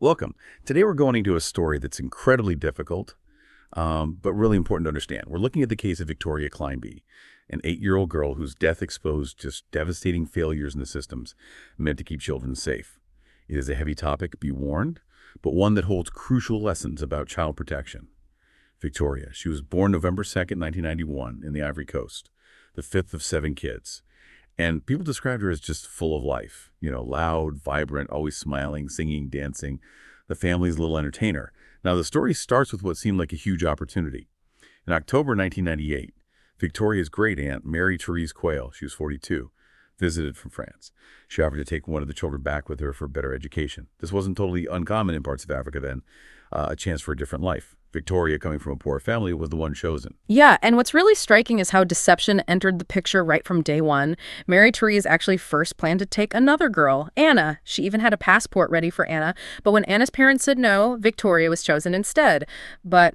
Welcome. Today we're going into a story that's incredibly difficult, but really important to understand. We're looking at the case of Victoria Climbié, an 8-year-old girl whose death exposed just devastating failures in the systems meant to keep children safe. It is a heavy topic, be warned, but one that holds crucial lessons about child protection. Victoria, she was born November 2nd, 1991 in the Ivory Coast, the fifth of 7 kids. And people described her as just full of life, loud, vibrant, always smiling, singing, dancing, the family's little entertainer. Now, the story starts with what seemed like a huge opportunity. In October 1998, Victoria's great-aunt, Therese Quaile, she was 42, visited from France. She offered to take one of the children back with her for better education. This wasn't totally uncommon in parts of Africa then, a chance for a different life. Victoria, coming from a poor family, was the one chosen. Yeah, and what's really striking is how deception entered the picture right from day one. Therese actually first planned to take another girl, Anna. She even had a passport ready for Anna. But when Anna's parents said no, Victoria was chosen instead. But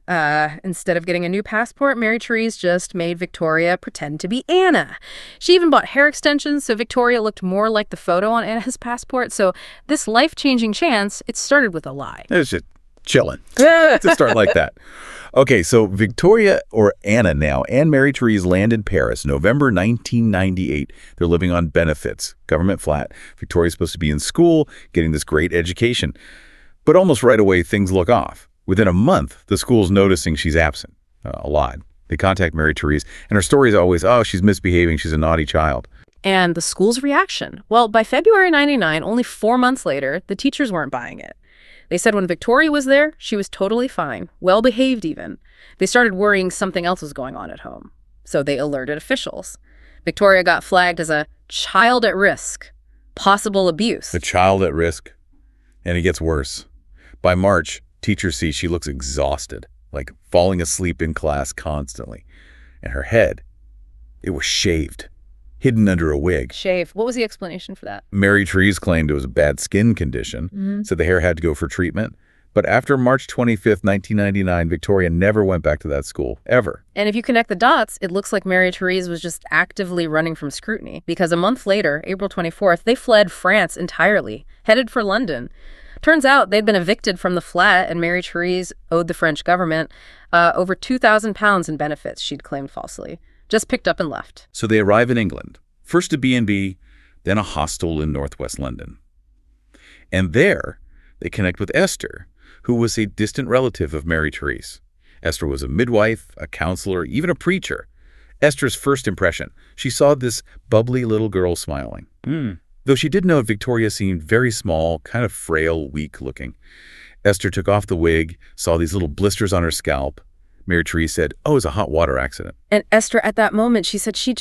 instead of getting a new passport, Therese just made Victoria pretend to be Anna. She even bought hair extensions so Victoria looked more like the photo on Anna's passport. So this life-changing chance, it started with a lie. It's just chilling to start like that. Okay, so Victoria, or Anna now, and Therese land in Paris, November 1998. They're living on benefits, government flat. Victoria's supposed to be in school, getting this great education. But almost right away, things look off. Within a month, the school's noticing she's absent a lot. They contact Therese, and her story is always, oh, she's misbehaving, she's a naughty child. And the school's reaction? Well, by February 99, only 4 months later, the teachers weren't buying it. They said when Victoria was there, she was totally fine, well-behaved even. They started worrying something else was going on at home. So they alerted officials. Victoria got flagged as a child at risk, possible abuse. A child at risk. And it gets worse. By March, teachers see she looks exhausted, like falling asleep in class constantly. And her head, it was shaved, hidden under a wig. Shave. What was the explanation for that? Therese claimed it was a bad skin condition, so the hair had to go for treatment. But after March 25th, 1999, Victoria never went back to that school, ever. And if you connect the dots, it looks like Therese was just actively running from scrutiny. Because a month later, April 24th, they fled France entirely, headed for London. Turns out they'd been evicted from the flat, and Therese owed the French government over £2,000 in benefits she'd claimed falsely. Just picked up and left. So they arrive in England, first a B&B, then a hostel in northwest London. And there, they connect with Esther, who was a distant relative of Therese. Esther was a midwife, a counselor, even a preacher. Esther's first impression, she saw this bubbly little girl smiling. Though she did note Victoria seemed very small, kind of frail, weak-looking. Esther took off the wig, saw these little blisters on her scalp. Therese said, oh, it was a hot water accident. And Esther, at that moment, she said she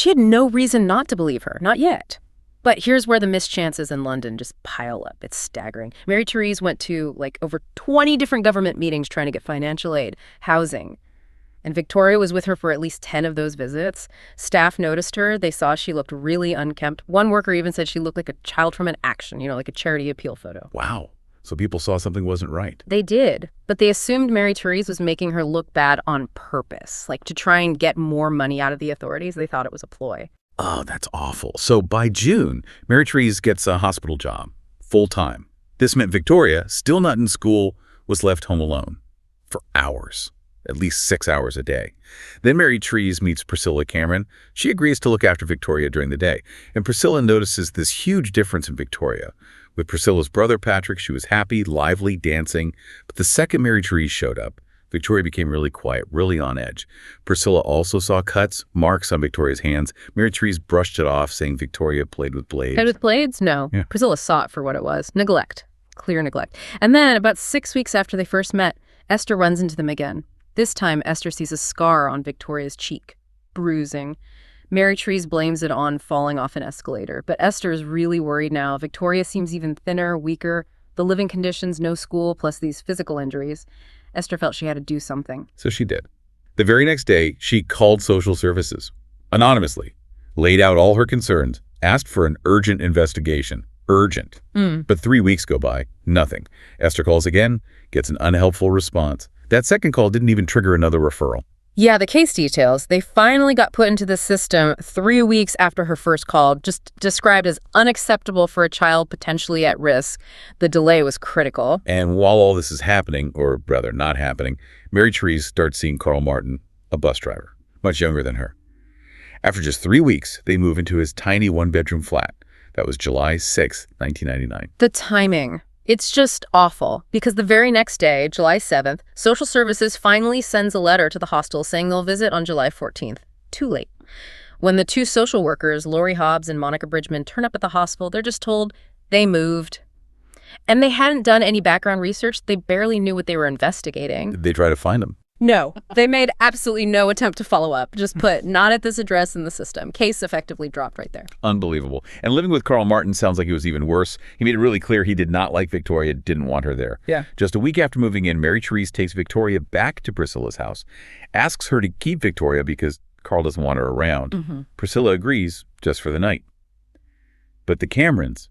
had no reason not to believe her. Not yet. But here's where the mischances in London just pile up. It's staggering. Therese went to over 20 different government meetings trying to get financial aid, housing. And Victoria was with her for at least 10 of those visits. Staff noticed her. They saw she looked really unkempt. One worker even said she looked like a child from an action, like a charity appeal photo. Wow. So people saw something wasn't right. They did, but they assumed Therese was making her look bad on purpose, to try and get more money out of the authorities. They thought it was a ploy. Oh, that's awful. So by June, Therese gets a hospital job, full-time. This meant Victoria, still not in school, was left home alone for hours, at least 6 hours a day. Then Therese meets Priscilla Cameron. She agrees to look after Victoria during the day, and Priscilla notices this huge difference in Victoria. With Priscilla's brother, Patrick, she was happy, lively, dancing. But the second Therese showed up, Victoria became really quiet, really on edge. Priscilla also saw cuts, marks on Victoria's hands. Therese brushed it off, saying Victoria played with blades. Played with blades? No. Yeah. Priscilla saw it for what it was. Neglect. Clear neglect. And then, about 6 weeks after they first met, Esther runs into them again. This time, Esther sees a scar on Victoria's cheek. Bruising. Therese blames it on falling off an escalator, but Esther is really worried now. Victoria seems even thinner, weaker. The living conditions, no school, plus these physical injuries. Esther felt she had to do something. So she did. The very next day, she called social services, anonymously, laid out all her concerns, asked for an urgent investigation. Urgent. But 3 weeks go by, nothing. Esther calls again, gets an unhelpful response. That second call didn't even trigger another referral. Yeah, the case details. They finally got put into the system 3 weeks after her first call, just described as unacceptable for a child potentially at risk. The delay was critical. And while all this is happening, or rather not happening, Mary Therese starts seeing Carl Martin, a bus driver, much younger than her. After just 3 weeks, they move into his tiny one-bedroom flat. That was July 6, 1999. The timing. It's just awful, because the very next day, July 7th, social services finally sends a letter to the hostel saying they'll visit on July 14th. Too late. When the two social workers, Lori Hobbs and Monica Bridgman, turn up at the hospital, they're just told they moved. And they hadn't done any background research. They barely knew what they were investigating. Did they try to find him? No. They made absolutely no attempt to follow up. Just put not at this address in the system. Case effectively dropped right there. Unbelievable. And living with Carl Martin sounds like it was even worse. He made it really clear he did not like Victoria, didn't want her there. Yeah. Just a week after moving in, Mary Therese takes Victoria back to Priscilla's house, asks her to keep Victoria because Carl doesn't want her around. Priscilla agrees just for the night. But the Camerons,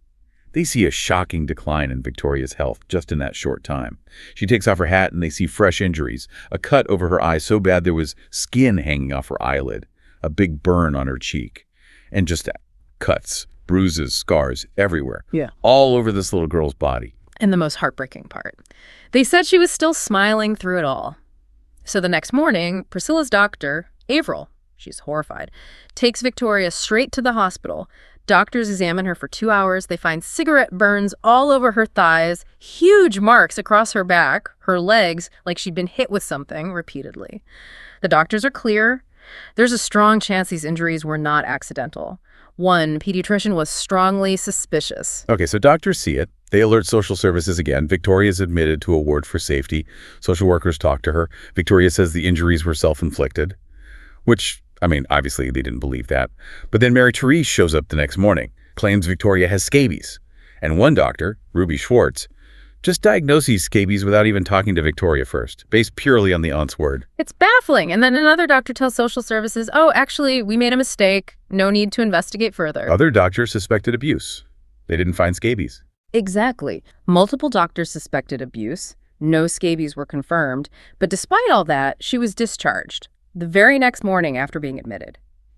they see a shocking decline in Victoria's health just in that short time. She takes off her hat and they see fresh injuries, a cut over her eye so bad there was skin hanging off her eyelid, a big burn on her cheek, and just cuts, bruises, scars everywhere, all over this little girl's body. And the most heartbreaking part, they said she was still smiling through it all. So the next morning, Priscilla's doctor, Avril, she's horrified, takes Victoria straight to the hospital. Doctors examine her for 2 hours. They find cigarette burns all over her thighs, huge marks across her back, her legs, like she'd been hit with something repeatedly. The doctors are clear. There's a strong chance these injuries were not accidental. One pediatrician was strongly suspicious. Okay, so doctors see it. They alert social services again. Victoria is admitted to a ward for safety. Social workers talk to her. Victoria says the injuries were self-inflicted, which, I mean, obviously they didn't believe that. But then Mary Therese shows up the next morning, claims Victoria has scabies. And one doctor, Ruby Schwartz, just diagnoses scabies without even talking to Victoria first, based purely on the aunt's word. It's baffling. And then another doctor tells social services, oh, actually, we made a mistake. No need to investigate further. Other doctors suspected abuse. They didn't find scabies. Exactly. Multiple doctors suspected abuse. No scabies were confirmed. But despite all that, she was discharged the very next morning after being admitted.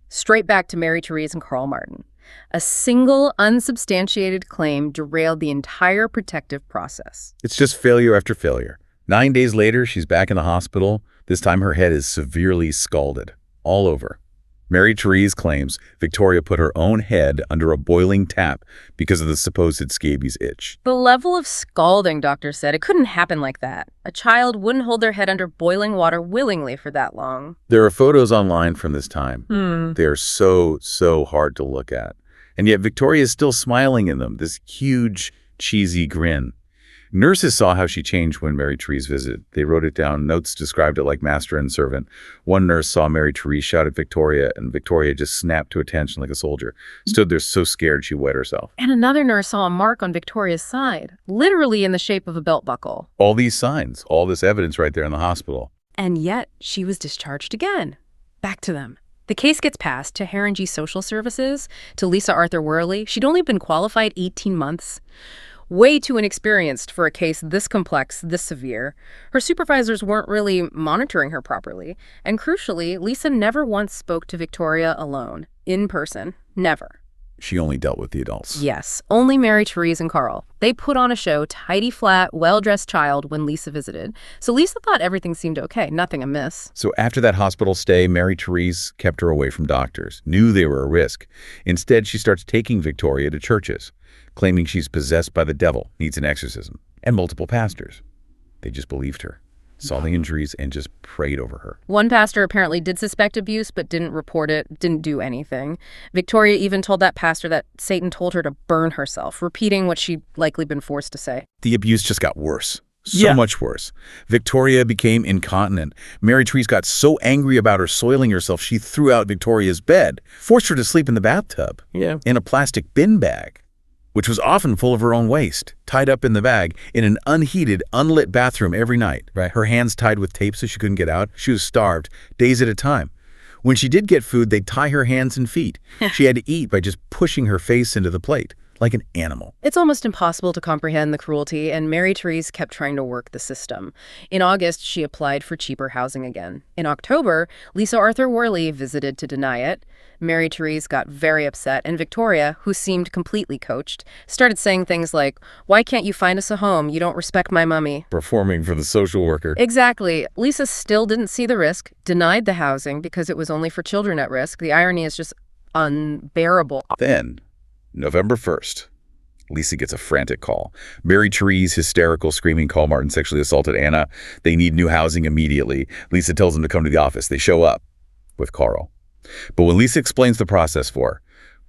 Straight back to Mary Therese and Carl Martin. A single unsubstantiated claim derailed the entire protective process. It's just failure after failure. 9 days later, she's back in the hospital. This time her head is severely scalded, all over. Mary Therese claims Victoria put her own head under a boiling tap because of the supposed scabies itch. The level of scalding, doctors said, it couldn't happen like that. A child wouldn't hold their head under boiling water willingly for that long. There are photos online from this time. They are so hard to look at. And yet Victoria is still smiling in them, this huge, cheesy grin. Nurses saw how she changed when Mary Therese visited. They wrote it down. Notes described it like master and servant. One nurse saw Mary Therese shout at Victoria, and Victoria just snapped to attention like a soldier. Stood there so scared she wet herself. And another nurse saw a mark on Victoria's side, literally in the shape of a belt buckle. All these signs, all this evidence right there in the hospital. And yet, she was discharged again. Back to them. The case gets passed to Haringey Social Services, to Lisa Arthur Worley. She'd only been qualified 18 months. Way too inexperienced for a case this complex, this severe. Her supervisors weren't really monitoring her properly. And crucially, Lisa never once spoke to Victoria alone, in person. Never. She only dealt with the adults. Yes, only Mary Therese and Carl. They put on a show, tidy, flat, well-dressed child when Lisa visited. So Lisa thought everything seemed okay, nothing amiss. So after that hospital stay, Mary Therese kept her away from doctors, knew they were a risk. Instead, she starts taking Victoria to churches, claiming she's possessed by the devil, needs an exorcism, and multiple pastors. They just believed her, saw the injuries, and just prayed over her. One pastor apparently did suspect abuse, but didn't report it, didn't do anything. Victoria even told that pastor that Satan told her to burn herself, repeating what she'd likely been forced to say. The abuse just got worse. So much worse. Victoria became incontinent. Mary Therese got so angry about her soiling herself, she threw out Victoria's bed, forced her to sleep in the bathtub, in a plastic bin bag, which was often full of her own waste, tied up in the bag in an unheated, unlit bathroom every night. Right. Her hands tied with tape so she couldn't get out. She was starved, days at a time. When she did get food, they'd tie her hands and feet. She had to eat by just pushing her face into the plate. like an animal. It's almost impossible to comprehend the cruelty, and Mary Therese kept trying to work the system. In August, she applied for cheaper housing again. In October, Lisa Arthur Worley visited to deny it. Mary Therese got very upset, and Victoria, who seemed completely coached, started saying things like, "Why can't you find us a home? You don't respect my mummy." Performing for the social worker. Exactly. Lisa still didn't see the risk, denied the housing because it was only for children at risk. The irony is just unbearable. Then, November 1st, Lisa gets a frantic call. Mary Therese, hysterical, screaming Carl Martin sexually assaulted Anna. They need new housing immediately. Lisa tells them to come to the office. They show up with Carl. But when Lisa explains the process for her,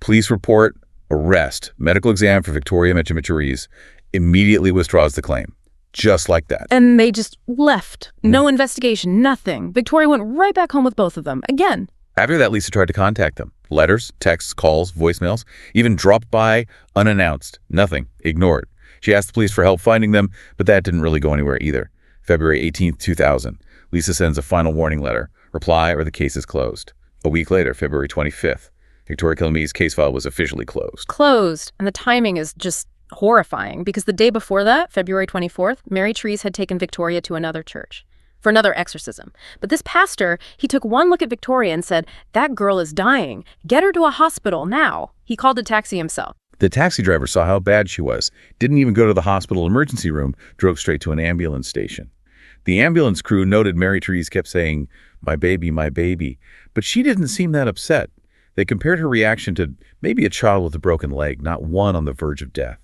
police report, arrest, medical exam for Victoria Therese, immediately withdraws the claim. Just like that. And they just left. No investigation, nothing. Victoria went right back home with both of them, again. After that, Lisa tried to contact them. Letters, texts, calls, voicemails, even dropped by unannounced. Nothing. Ignored. She asked the police for help finding them, but that didn't really go anywhere either. February 18th, 2000. Lisa sends a final warning letter. Reply or the case is closed. A week later, February 25th, Victoria Climbié's case file was officially closed. Closed. And the timing is just horrifying because the day before that, February 24th, Mary Therese had taken Victoria to another church for another exorcism. But this pastor, he took one look at Victoria and said, "That girl is dying. Get her to a hospital now." He called a taxi himself. The taxi driver saw how bad she was, didn't even go to the hospital emergency room, drove straight to an ambulance station. The ambulance crew noted Mary Therese kept saying, my baby, but she didn't seem that upset. They compared her reaction to maybe a child with a broken leg, not one on the verge of death.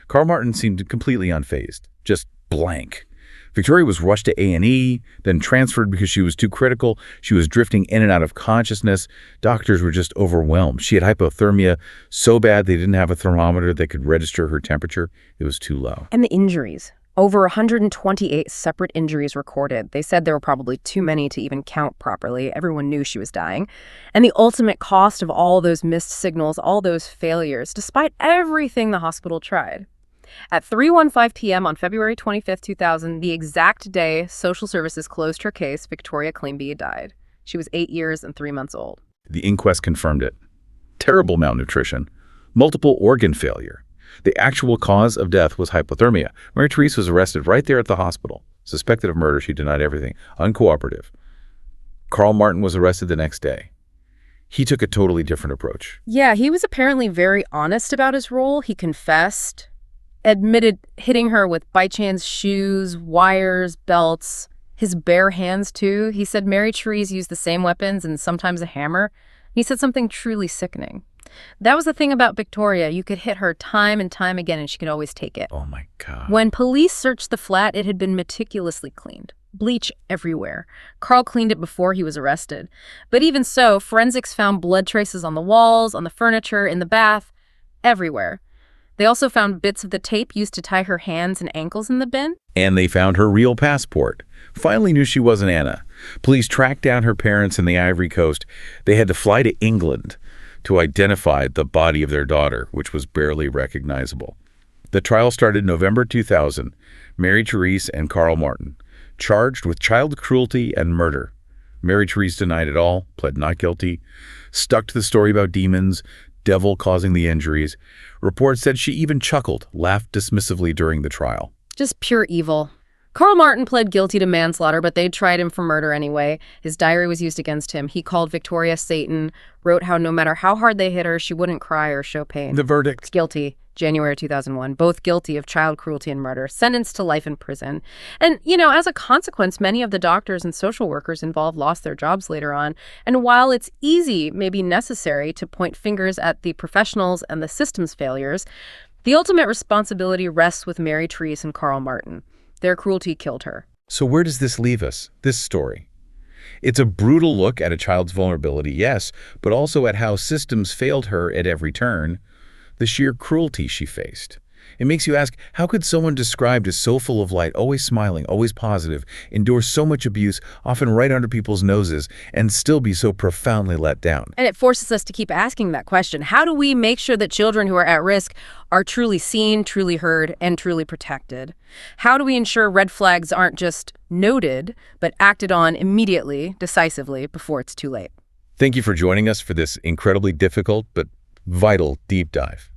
Carl Martin seemed completely unfazed, just blank. Victoria was rushed to A&E, then transferred because she was too critical. She was drifting in and out of consciousness. Doctors were just overwhelmed. She had hypothermia so bad they didn't have a thermometer that could register her temperature. It was too low. And the injuries. Over 128 separate injuries recorded. They said there were probably too many to even count properly. Everyone knew she was dying. And the ultimate cost of all those missed signals, all those failures, despite everything the hospital tried. At 3:15 p.m. on February 25, 2000, the exact day social services closed her case, Victoria Climbié died. She was 8 years and 3 months old. The inquest confirmed it. Terrible malnutrition, multiple organ failure. The actual cause of death was hypothermia. Mary Therese was arrested right there at the hospital. Suspected of murder, she denied everything. Uncooperative. Carl Martin was arrested the next day. He took a totally different approach. Yeah, he was apparently very honest about his role. He confessed, admitted hitting her with by chance shoes, wires, belts, his bare hands too. He said Mary Therese used the same weapons and sometimes a hammer. He said something truly sickening. That was the thing about Victoria. You could hit her time and time again and she could always take it. Oh my God. When police searched the flat, it had been meticulously cleaned. Bleach everywhere. Carl cleaned it before he was arrested. But even so, forensics found blood traces on the walls, on the furniture, in the bath, everywhere. They also found bits of the tape used to tie her hands and ankles in the bin. And they found her real passport. Finally knew she wasn't Anna. Police tracked down her parents in the Ivory Coast. They had to fly to England to identify the body of their daughter, which was barely recognizable. The trial started November 2000. Mary Therese and Carl Martin, charged with child cruelty and murder. Mary Therese denied it all, pled not guilty, stuck to the story about demons, devil causing the injuries. Reports said she even chuckled, laughed dismissively during the trial. Just pure evil. Carl Martin pled guilty to manslaughter, but they tried him for murder anyway. His diary was used against him. He called Victoria Satan, wrote how no matter how hard they hit her, she wouldn't cry or show pain. The verdict? Guilty. January 2001. Both guilty of child cruelty and murder, sentenced to life in prison. And, as a consequence, many of the doctors and social workers involved lost their jobs later on. And while it's easy, maybe necessary, to point fingers at the professionals and the system's failures, the ultimate responsibility rests with Mary Therese and Carl Martin. Their cruelty killed her. So where does this leave us, this story? It's a brutal look at a child's vulnerability, yes, but also at how systems failed her at every turn, the sheer cruelty she faced. It makes you ask, how could someone described as so full of light, always smiling, always positive, endure so much abuse, often right under people's noses, and still be so profoundly let down? And it forces us to keep asking that question. How do we make sure that children who are at risk are truly seen, truly heard, and truly protected? How do we ensure red flags aren't just noted, but acted on immediately, decisively, before it's too late? Thank you for joining us for this incredibly difficult but vital deep dive.